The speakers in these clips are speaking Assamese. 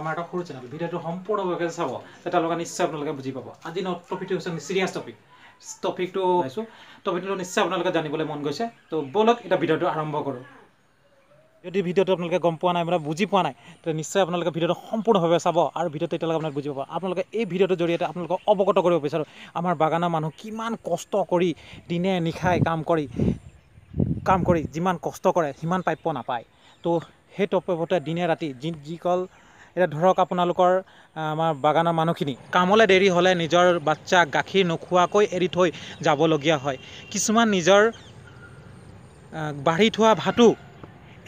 আমাৰ এটা সৰু চেনেল ভিডিঅ'টো সম্পূৰ্ণভাৱে চাব তেতিয়ালৈকে নিশ্চয় আপোনালোকে বুজি পাব আজি টপিকটো হৈছে চিৰিয়াছ টপিকটো নিশ্চয় আপোনালোকে জানিবলৈ মন গৈছে তো ব'লক এটা ভিডিঅ'টো আৰম্ভ কৰোঁ যদি ভিডিঅ'টো আপোনালোকে গম পোৱা নাই মানে বুজি পোৱা নাই তো নিশ্চয় আপোনালোকে ভিডিঅ'টো সম্পূৰ্ণভাৱে চাব আৰু ভিডিঅ'টো তেতিয়ালৈকে আপোনালোকে বুজি পাব আপোনালোকে এই ভিডিঅ'টোৰ জৰিয়তে আপোনালোকক অৱগত কৰিব বিচাৰোঁ আমাৰ বাগানৰ মানুহ কিমান কষ্ট কৰি দিনে নিশাই কাম কৰি যিমান কষ্ট কৰে সিমান প্ৰাপ্য নাপায় তো সেই প্ৰাপ্যতে দিনে ৰাতি যিকল এতিয়া ধৰক আপোনালোকৰ আমাৰ বাগানৰ মানুহখিনি কামলৈ দেৰি হ'লে নিজৰ বাচ্চাক গাখীৰ নোখোৱাকৈ এৰি থৈ যাবলগীয়া হয় কিছুমান নিজৰ বাঢ়ি থোৱা ভাতো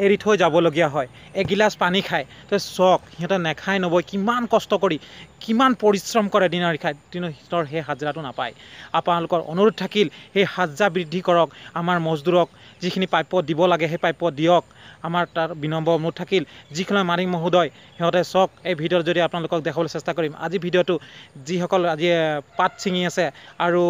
এৰি থৈ যাবলগীয়া হয় এগিলাচ পানী খায় তো চক সিহঁতে নেখায় নবৈ কিমান কষ্ট কৰি কিমান পৰিশ্ৰম কৰে দিনৰ নিশাই সিহঁতৰ সেই হাজিৰাটো নাপায় আপোনালোকৰ অনুৰোধ থাকিল সেই হাজিৰা বৃদ্ধি কৰক আমাৰ মজদুৰক যিখিনি প্ৰাপ্য দিব লাগে সেই প্ৰাপ্য দিয়ক আমাৰ তাৰ বিনম্ৰ অনুৰোধ থাকিল যিখিনি মালিক মহোদয় সিহঁতে চক এই ভিডিঅ'ৰ যদি আপোনালোকক দেখাবলৈ চেষ্টা কৰিম আজি ভিডিঅ'টো যিসকল আজি পাত ছিঙি আছে আৰু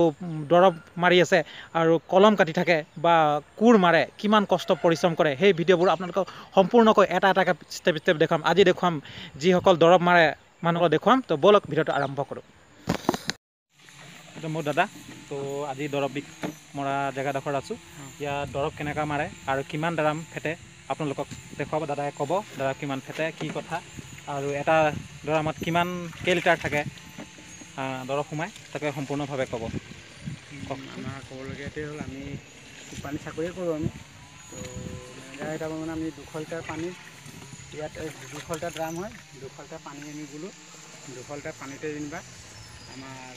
দৰৱ মাৰি আছে আৰু কলম কাটি থাকে বা কোৰ মাৰে কিমান কষ্ট পৰিশ্ৰম কৰে সেই ভিডিঅ'বোৰ আপোনালোকক সম্পূৰ্ণকৈ এটা ষ্টেপ দেখুৱাম আজি দেখুৱাম যিসকল দৰৱ মাৰে মানুহক দেখুৱাম তো ব'লক ভিডিঅ'টো আৰম্ভ কৰোঁ এইটো মোৰ দাদা তো আজি দৰৱ বিষ মৰা জেগাডোখৰত আছোঁ ইয়াত দৰৱ কেনেকৈ মাৰে আৰু কিমান দাম ফেটে আপোনালোকক দেখুৱাব দাদাই ক'ব দাদা কিমান ফেটে কি কথা আৰু এটা দৰমত কিমান কেইলিটাৰ থাকে দৰৱ সোমাই তাকে সম্পূৰ্ণভাৱে ক'ব আমাৰ ক'বলগীয়া এইটোৱে হ'ল আমি কোম্পানী চাকৰিয়ে কৰোঁ আমি তো মেনেজাৰ হিচাপে মানে আমি 200 লিটাৰ পানী ইয়াত 200 লিটাৰ ড্ৰাম হয় 200 লিটাৰ পানী আমি গ'লোঁ 200 লিটাৰ পানীতে যেনিবা আমাৰ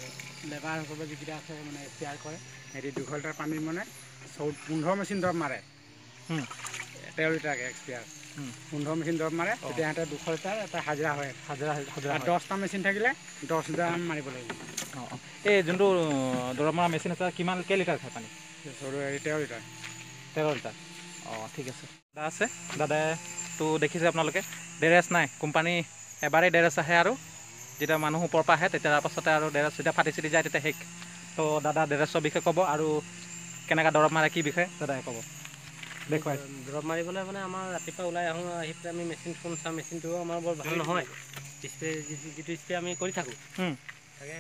লেবাৰ হিচাপে যিকেইটা আছে মানে শ্বেয়াৰ কৰে সিহঁতি 200 লিটাৰ পানী মানে 15 মেচিন দৰৱ মাৰে 13 লিটাৰকৈ এক্সপিয়াৰ 15 মেচিন দৰৱ মাৰে তেতিয়া সিহঁতে 200 লিটাৰ এটা হাজিৰা হয় হাজিৰা 10টা মেচিন থাকিলে 10 লিটাৰ মাৰিব লাগিব এই যোনটো দৰৱ মৰা মেচিন আছে কিমান কেইলিটাৰ খায় পানী 13 লিটাৰ অঁ ঠিক আছে দাদা আছে দাদাইতো দেখিছে আপোনালোকে ডেৰেজ নাই কোম্পানী এবাৰেই ডেৰেজ আহে আৰু যেতিয়া মানুহ ওপৰৰ পৰা আহে তেতিয়া তাৰপাছতে আৰু ডেৰেজ যেতিয়া ফাটি চিটি যায় তেতিয়া শেষ তো দাদা ডেৰেজৰ বিষয়ে ক'ব আৰু কেনেকৈ দৰৱ মাৰে কি বিষয়ে দাদাই ক'ব দেখুৱাই দৰৱ মাৰিবলৈ মানে আমাৰ ৰাতিপুৱা ওলাই আহোঁ আহি পেলাই আমি মেচিন ফোন চাওঁ মেচিনটো আমাৰ বৰ ভাল নহয় স্প্ৰে যিটো স্প্ৰে আমি কৰি থাকোঁ তাকে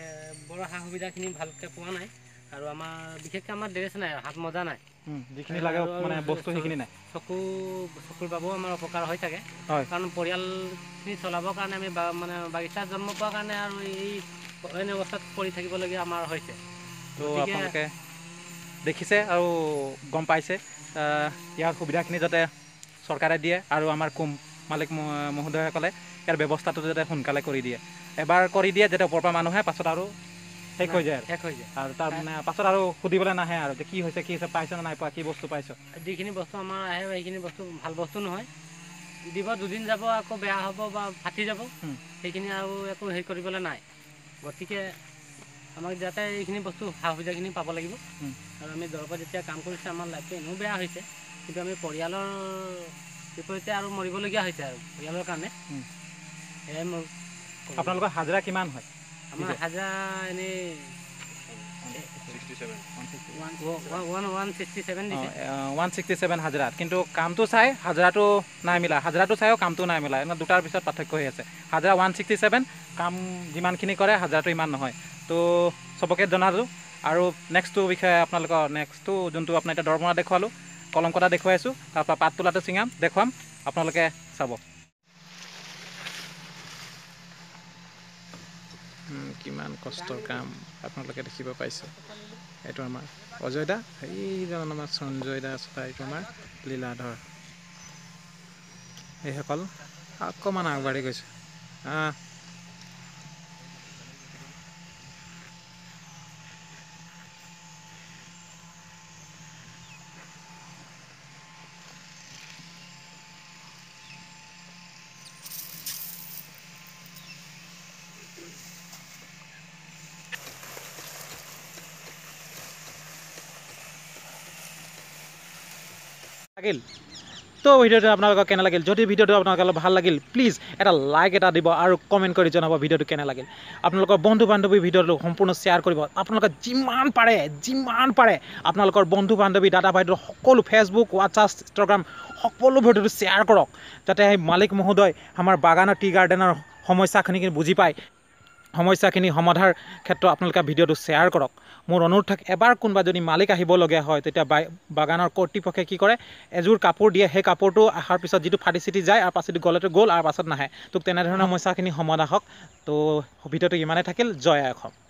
বৰ সা সুবিধাখিনি ভালকৈ পোৱা নাই আৰু আমাৰ বিশেষকৈ আমাৰ ড্ৰেছ নাই হাত মজা নাই যিখিনি লাগে মানে বস্তু সেইখিনি নাই চকুৰ বাবেও আমাৰ অপকাৰ হৈ থাকে কাৰণ পৰিয়ালখিনি চলাবৰ কাৰণে আমি মানে বাগিচাত জন্ম পোৱাৰ কাৰণে আৰু এই এনে অৱস্থাত পৰি থাকিবলগীয়া আমাৰ হৈছে তো আপোনালোকে দেখিছে আৰু গম পাইছে ইয়াৰ সুবিধাখিনি যাতে চৰকাৰে দিয়ে আৰু আমাৰ মালিক মহোদয়সকলে ইয়াৰ ব্যৱস্থাটো যাতে সোনকালে কৰি দিয়ে এবাৰ কৰি দিয়ে যাতে ওপৰৰ পৰা মানুহে পাছত আৰু শেষ হৈ যায় আৰু তাৰ মানে পাছত আৰু সুধিবলৈ নাহে আৰু যে কি হৈছে পাইছ নে নাই পোৱা কি বস্তু পাইছ যিখিনি বস্তু আমাৰ আহে সেইখিনি বস্তু ভাল বস্তু নহয় দিব দুদিন যাব আকৌ বেয়া হ'ব বা ফাটি যাব সেইখিনি আৰু একো হেৰি কৰিবলৈ নাই গতিকে আমাক যাতে এইখিনি বস্তু সা সুবিধাখিনি পাব লাগিব আৰু আমি দৰৱত যেতিয়া কাম কৰিছোঁ আমাৰ লাইফটো এনেও বেয়া হৈছে কিন্তু আমি পৰিয়ালৰ বিপৰীতে আৰু মৰিবলগীয়া হৈছে আৰু পৰিয়ালৰ কাৰণে সেয়াই মোৰ আপোনালোকৰ হাজিৰা কিমান হয় আমাৰ হাজিৰা এনেই 167 হাজিৰাত কিন্তু কামটো চাই হাজিৰাটো নাই মিলা হাজিৰাটো চাইও কামটো নাই মিলা এনে দুটাৰ পিছত পাৰ্থক্য হৈ আছে হাজিৰা 167 কাম যিমানখিনি কৰে হাজিৰাটো ইমান নহয় তো চবকে জনালোঁ আৰু নেক্সটটো বিষয়ে আপোনালোকৰ নেক্সটটো যোনটো আপোনাৰ এতিয়া দৰৱ মৰা দেখুৱালোঁ কলম কটা দেখুৱাইছোঁ তাৰপৰা পাত তোলাটো ছিঙাম দেখুৱাম আপোনালোকে চাব কিমান কষ্টৰ কাম আপোনালোকে দেখিব পাইছে এইটো আমাৰ অজয় দা এইজন আমাৰ সঞ্জয় দা আছে এইটো আমাৰ লীলাধৰ এইসকল অকণমান আগবাঢ়ি গৈছে লাগিল তো ভিডিঅ'টো আপোনালোকক কেনে লাগিল যদি ভিডিঅ'টো আপোনালোকৰ ভাল লাগিল প্লিজ এটা লাইক এটা দিব আৰু কমেণ্ট কৰি জনাব ভিডিঅ'টো কেনে লাগিল আপোনালোকৰ বন্ধু বান্ধৱী ভিডিঅ'টো সম্পূৰ্ণ শ্বেয়াৰ কৰিব আপোনালোকে যিমান পাৰে আপোনালোকৰ বন্ধু বান্ধৱী দাদা বাইদেউ সকলো ফেচবুক হোৱাটছআপ ইনষ্টাগ্ৰাম সকলো ভিডিঅ'টো শ্বেয়াৰ কৰক যাতে মালিক মহোদয় আমাৰ বাগানৰ টি গাৰ্ডেনৰ সমস্যাখিনি বুজি পায় সমস্যাখিনি সমাধাৰ ক্ষেত্ৰত আপোনালোকে ভিডিঅ'টো শ্বেয়াৰ কৰক মোৰ অনুৰোধ থাকে এবাৰ কোনোবা যদি মালিক আহিবলগীয়া হয় তেতিয়া বাগানৰ কৰ্তৃপক্ষে কি কৰে এযোৰ কাপোৰ দিয়ে সেই কাপোৰটো অহাৰ পিছত যিটো ফাটি চিটি যায় আৰু পাছত গ'লেতো গ'ল আৰু পাছত নাহে তোক তেনেধৰণৰ সমস্যাখিনি সমাধা হওক তো ভিডিঅ'টো ইমানেই থাকিল জয় আই অসম